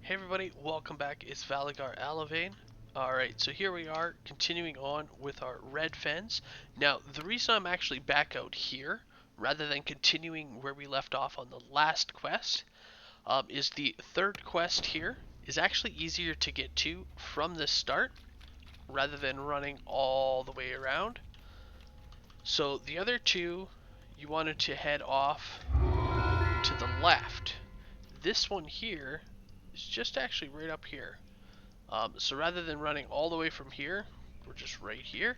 Hey everybody, welcome back. It's Valagar Aloevain. Alright, so here we are continuing on with our red fens. Now, the reason I'm actually back out here, rather than continuing where we left off on the last quest, is the third quest here is actually easier to get to from the start, rather than running all the way around. So the other two, you wanted to head off to the left. This one here is just actually right up here. So rather than running all the way from here, we're just right here,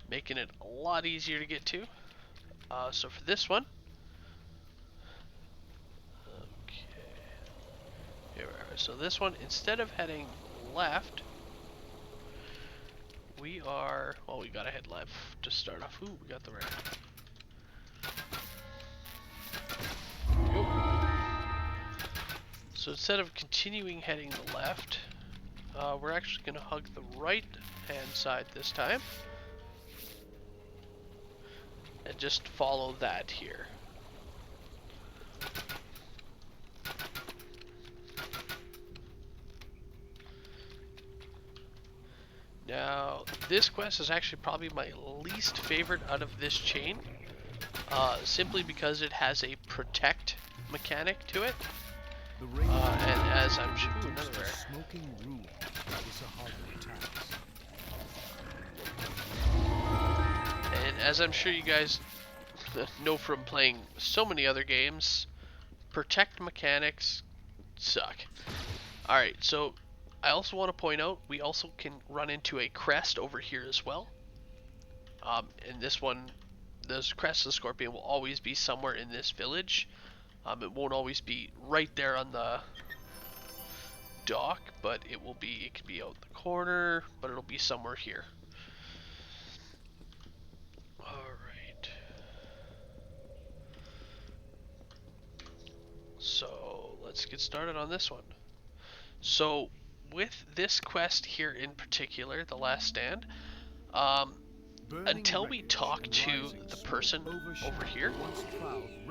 making it a lot easier to get to. So for this one, okay, here we are. So this one, instead of heading left, we are, well, we gotta head left to start off. Ooh, we got the right. So instead of continuing heading the left, we're actually gonna hug the right hand side this time. And just follow that here. Now, this quest is actually probably my least favorite out of this chain, simply because it has a protect mechanic to it. And as I'm sure, another rare. Smoking ruin is a hard task. And as I'm sure you guys know from playing so many other games, protect mechanics suck. Alright, so I also want to point out we also can run into a crest over here as well. And this one, this crest of the scorpion will always be somewhere in this village. It won't always be right there on the dock, but it will be, it could be out the corner, but it'll be somewhere here. Alright. So let's get started on this one. So with this quest here in particular, the last stand, until we talk to the person over here,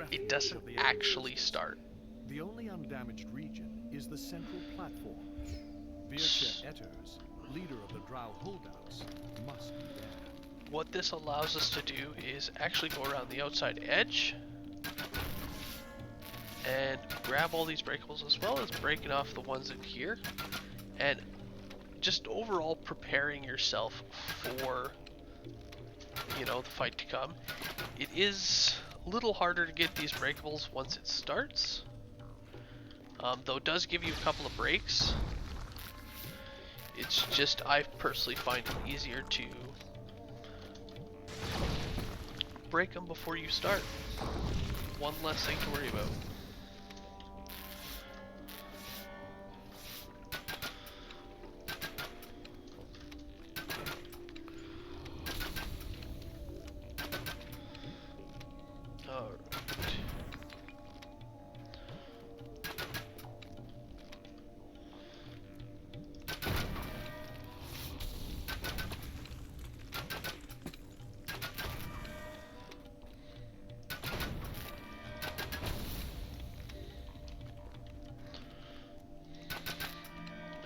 it doesn't actually start. The only undamaged region is the central platform. Vircha Etters, leader of the Drow holdouts, must be there. What this allows us to do is actually go around the outside edge and grab all these breakables, as well as breaking off the ones in here, and just overall preparing yourself for, you know, the fight to come. It is a little harder to get these breakables once it starts, though it does give you a couple of breaks. It's just, I personally find it easier to break them before you start. One less thing to worry about.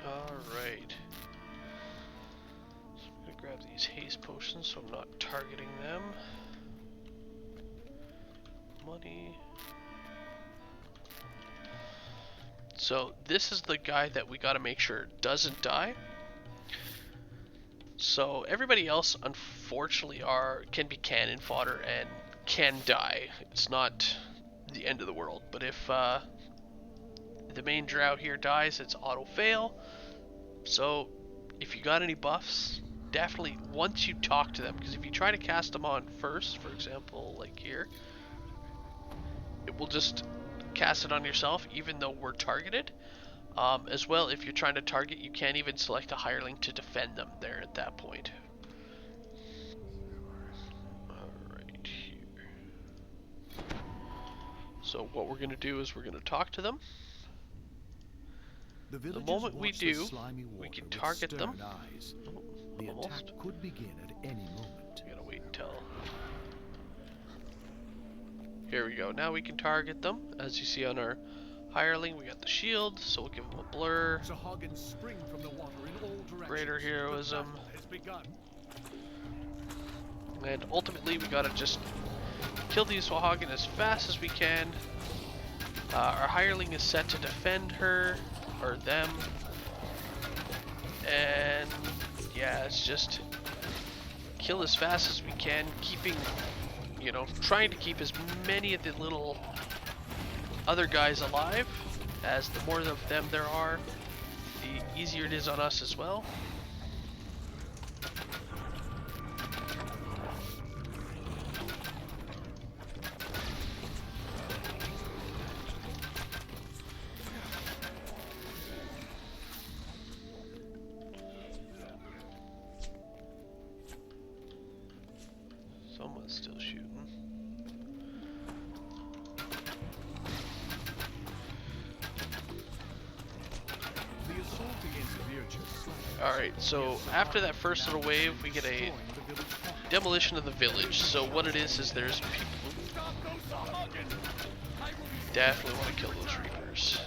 Alright. So I'm gonna grab these haste potions so I'm not targeting them. Money. So this is the guy that we gotta make sure doesn't die. So everybody else unfortunately can be cannon fodder and can die. It's not the end of the world, but if the main drow here dies, it's auto fail. So if you got any buffs, definitely once you talk to them, because if you try to cast them on first, for example, like here, it will just cast it on yourself even though we're targeted. As well, if you're trying to target, you can't even select a hireling to defend them there at that point. Alright, here. So what we're going to do is we're going to talk to them. The moment we do, we can target them. Oh, the almost. attack could begin at any moment. We gotta wait until... Here we go. Now we can target them, as you see on our Hireling, we got the shield, so we'll give him a blur. Sahagins spring from the water in all directions. Greater heroism. The battle has begun. And ultimately, we gotta just kill these Sahagin as fast as we can. Our hireling is set to defend her, or them. And yeah, it's just kill as fast as we can, keeping, you know, trying to keep as many of the little other guys alive, as the more of them there are, the easier it is on us as well. Someone's still shooting. Alright, so after that first little wave, we get a demolition of the village. So what it is there's people who definitely want to kill those Reapers.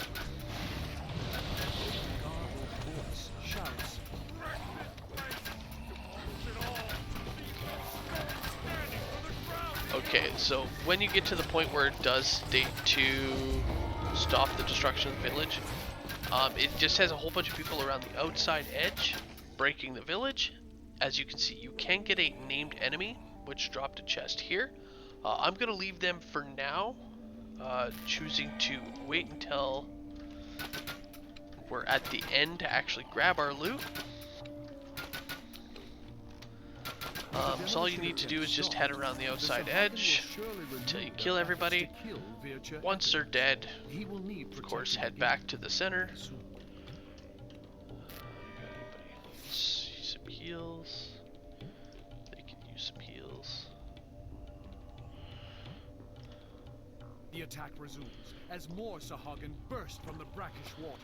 Okay, so when you get to the point where it does state to stop the destruction of the village, it just has a whole bunch of people around the outside edge breaking the village. As you can see, you can get a named enemy, which dropped a chest here. I'm going to leave them for now, choosing to wait until we're at the end to actually grab our loot. So all you need to do is just head around the outside edge until you kill everybody. Once they're dead, of course, head back to the center. Some heals. They can use some heals. The attack resumes as more Sahagin burst from the brackish water.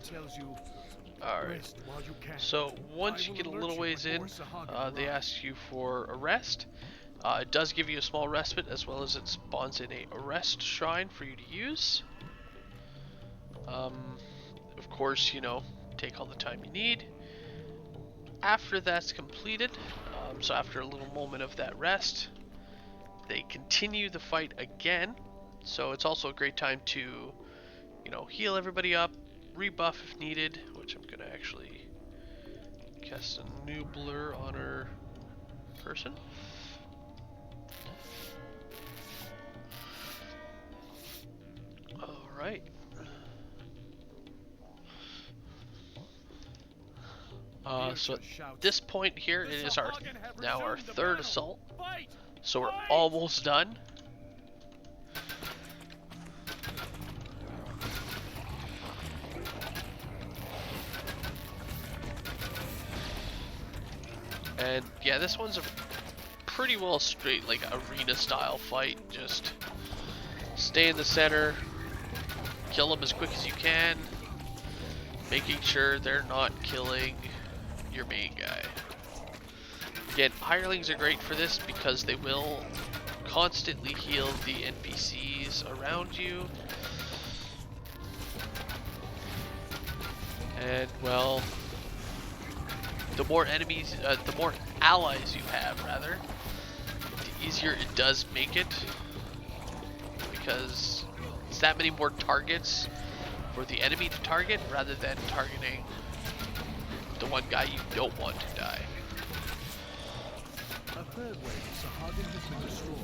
Tells you, alright, so once you get a little ways in, they ask you for a rest. It does give you a small respite, as well as it spawns in a rest shrine for you to use. Of course, you know, take all the time you need. After that's completed, so after a little moment of that rest, they continue the fight again. So it's also a great time to, you know, heal everybody up, rebuff if needed, which I'm gonna actually cast a new blur on our person. Alright. So at this point here, it is now our third assault. So we're almost done. And yeah, this one's a pretty well straight, like, arena style fight. Just stay in the center, kill them as quick as you can, making sure they're not killing your main guy. Again, hirelings are great for this because they will constantly heal the NPCs around you. And well, the more enemies, the more allies you have, rather, the easier it does make it, because it's that many more targets for the enemy to target rather than targeting the one guy you don't want to die. A third wave of Sahagin has been destroyed.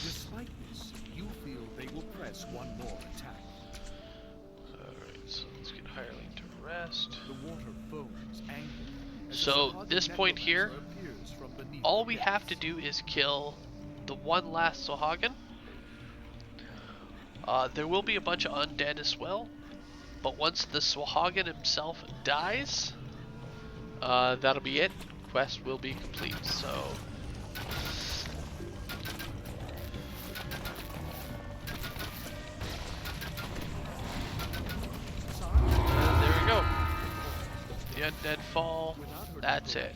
Despite this, you feel they will press one more attack. Alright, so let's get Hireling to rest. The water foams angrily as a So Sahagin this point here, necromancer appears from beneath all the we pits. have to do is kill the one last Sahagin. There will be a bunch of undead as well, but once the Sahagin himself dies, that'll be it. Quest will be complete. So there we go. The undead fall. That's it.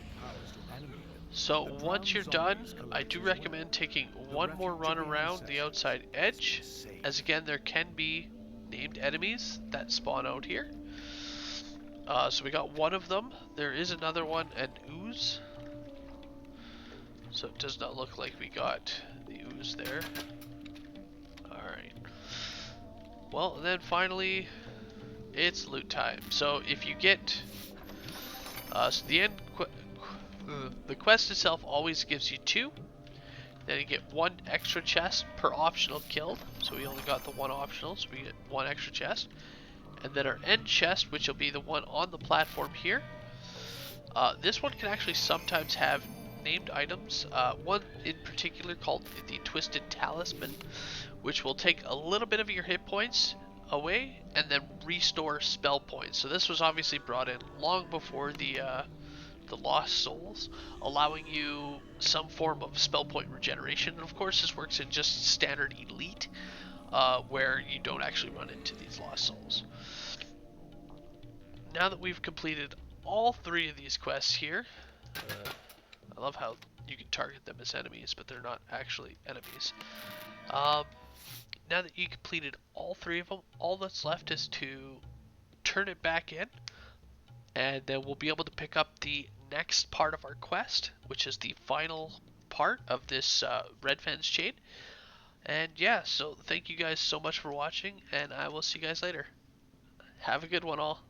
So once you're done, I do recommend taking one more run around the outside edge, as again there can be named enemies that spawn out here. So we got one of them. There is another one, an ooze. So it does not look like we got the ooze there. Alright. Well, and then finally, it's loot time. So if you get... so the quest itself always gives you 2. Then you get 1 extra chest per optional killed. So we only got the 1 optional, so we get 1 extra chest. And then our end chest, which will be the one on the platform here. This one can actually sometimes have named items. One in particular called the Twisted Talisman, which will take a little bit of your hit points away and then restore spell points. So this was obviously brought in long before the Lost Souls, allowing you some form of spell point regeneration. And of course this works in just standard elite, where you don't actually run into these Lost Souls. Now that we've completed all 3 of these quests here, I love how you can target them as enemies, but they're not actually enemies. Now that you completed all 3 of them, all that's left is to turn it back in, and then we'll be able to pick up the next part of our quest, which is the final part of this Red Fens chain. And yeah, so thank you guys so much for watching, and I will see you guys later. Have a good one all.